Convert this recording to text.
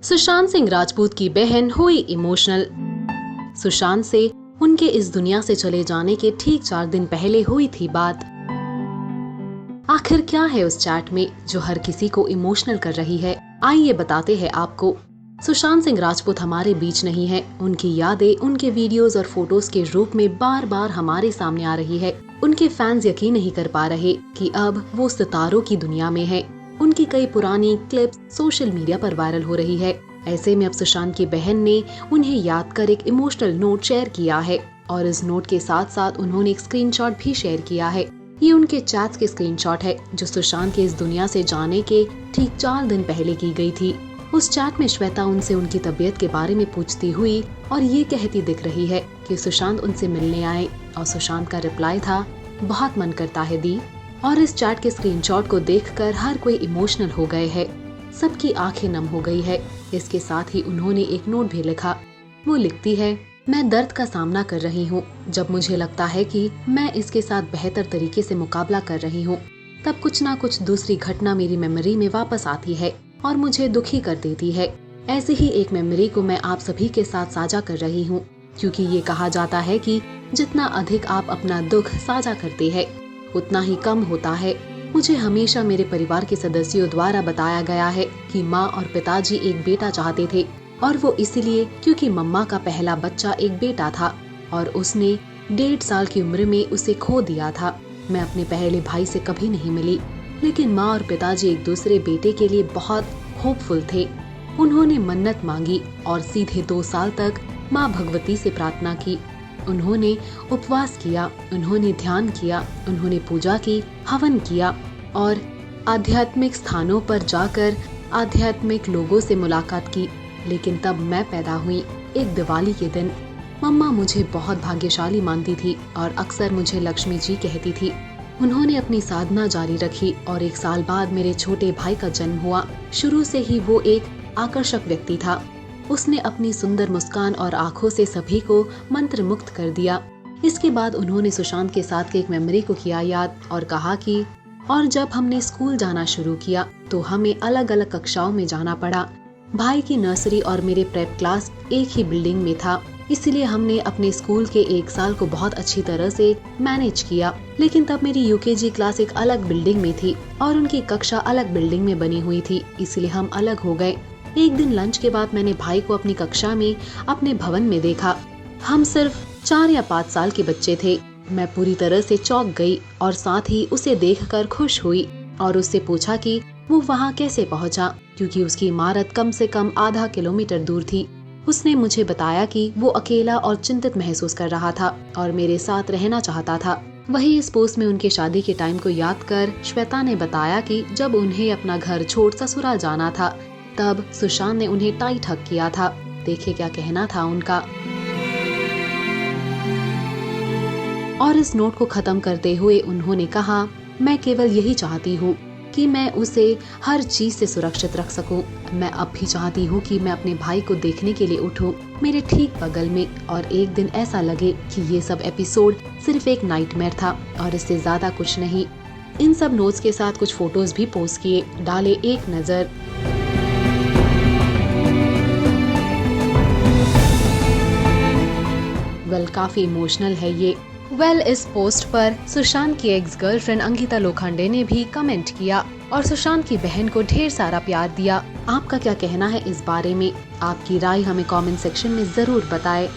सुशांत सिंह राजपूत की बहन हुई इमोशनल। सुशांत से उनके इस दुनिया से चले जाने के ठीक 4 दिन पहले हुई थी बात। आखिर क्या है उस चैट में जो हर किसी को इमोशनल कर रही है, आइए बताते हैं आपको। सुशांत सिंह राजपूत हमारे बीच नहीं है। उनकी यादें उनके वीडियोस और फोटोज के रूप में बार बार हमारे सामने आ रही है। उनके फैंस यकीन नहीं कर पा रहे कि अब वो सितारों की दुनिया में है। उनकी कई पुरानी क्लिप्स सोशल मीडिया पर वायरल हो रही है। ऐसे में अब सुशांत की बहन ने उन्हें याद कर एक इमोशनल नोट शेयर किया है और इस नोट के साथ साथ उन्होंने एक स्क्रीनशॉट भी शेयर किया है। ये उनके चैट्स के स्क्रीनशॉट है जो सुशांत के इस दुनिया से जाने के ठीक 4 दिन पहले की गई थी। उस चैट में श्वेता उनसे उनकी तबीयत के बारे में पूछती हुई और ये कहती दिख रही है कि सुशांत उनसे मिलने आए, और सुशांत का रिप्लाई था, बहुत मन करता है दी। और इस चैट के स्क्रीनशॉट को देखकर हर कोई इमोशनल हो गए है। सबकी आंखें नम हो गई है। इसके साथ ही उन्होंने एक नोट भी लिखा। वो लिखती है, मैं दर्द का सामना कर रही हूँ। जब मुझे लगता है कि मैं इसके साथ बेहतर तरीके से मुकाबला कर रही हूँ, तब कुछ ना कुछ दूसरी घटना मेरी मेमोरी में वापस आती है और मुझे दुखी कर देती है। ऐसी ही एक मेमोरी को मैं आप सभी के साथ साझा कर रही हूँ, क्योंकि ये कहा जाता है कि जितना अधिक आप अपना दुख साझा करते हैं, उतना ही कम होता है। मुझे हमेशा मेरे परिवार के सदस्यों द्वारा बताया गया है कि माँ और पिताजी एक बेटा चाहते थे, और वो इसलिए क्योंकि मम्मा का पहला बच्चा एक बेटा था और उसने 1.5 साल की उम्र में उसे खो दिया था। मैं अपने पहले भाई से कभी नहीं मिली, लेकिन माँ और पिताजी एक दूसरे बेटे के लिए बहुत होपफुल थे। उन्होंने मन्नत मांगी और सीधे 2 साल तक माँ भगवती से प्रार्थना की। उन्होंने उपवास किया, उन्होंने ध्यान किया, उन्होंने पूजा की, हवन किया और आध्यात्मिक स्थानों पर जाकर आध्यात्मिक लोगों से मुलाकात की। लेकिन तब मैं पैदा हुई एक दिवाली के दिन। मम्मा मुझे बहुत भाग्यशाली मानती थी और अक्सर मुझे लक्ष्मी जी कहती थी। उन्होंने अपनी साधना जारी रखी और 1 साल बाद मेरे छोटे भाई का जन्म हुआ। शुरू से ही वो एक आकर्षक व्यक्ति था। उसने अपनी सुंदर मुस्कान और आंखों से सभी को मंत्र मुक्त कर दिया। इसके बाद उन्होंने सुशांत के साथ की एक मेमोरी को किया याद और कहा कि और जब हमने स्कूल जाना शुरू किया तो हमें अलग अलग कक्षाओं में जाना पड़ा। भाई की नर्सरी और मेरे प्रेप क्लास एक ही बिल्डिंग में था, इसलिए हमने अपने स्कूल के 1 साल को बहुत अच्छी तरह से मैनेज किया। लेकिन तब मेरी यूकेजी क्लास एक अलग बिल्डिंग में थी और उनकी कक्षा अलग बिल्डिंग में बनी हुई थी, इसलिए हम अलग हो गए। एक दिन लंच के बाद मैंने भाई को अपनी कक्षा में अपने भवन में देखा। हम सिर्फ 4 या 5 साल के बच्चे थे। मैं पूरी तरह से चौंक गई और साथ ही उसे देखकर खुश हुई और उससे पूछा कि वो वहाँ कैसे पहुँचा, क्योंकि उसकी इमारत कम से कम आधा किलोमीटर दूर थी। उसने मुझे बताया कि वो अकेला और चिंतित महसूस कर रहा था और मेरे साथ रहना चाहता था। वही इस पोस्ट में उनके शादी के टाइम को याद कर श्वेता ने बताया कि जब उन्हें अपना घर छोड़ ससुराल जाना था, तब सुशांत ने उन्हें टाइट हग किया था। देखिए क्या कहना था उनका। और इस नोट को खत्म करते हुए उन्होंने कहा, मैं केवल यही चाहती हूँ कि मैं उसे हर चीज से सुरक्षित रख सकूं। मैं अब भी चाहती हूँ कि मैं अपने भाई को देखने के लिए उठूं मेरे ठीक बगल में, और एक दिन ऐसा लगे कि ये सब एपिसोड सिर्फ एक नाइटमेयर था और इससे ज्यादा कुछ नहीं। इन सब नोट्स के साथ कुछ फोटोज भी पोस्ट किए, डाले एक नजर। काफी इमोशनल है ये। इस पोस्ट पर सुशांत की एक्स गर्लफ्रेंड अंकिता लोखंडे ने भी कमेंट किया और सुशांत की बहन को ढेर सारा प्यार दिया। आपका क्या कहना है इस बारे में? आपकी राय हमें कमेंट सेक्शन में जरूर बताएं।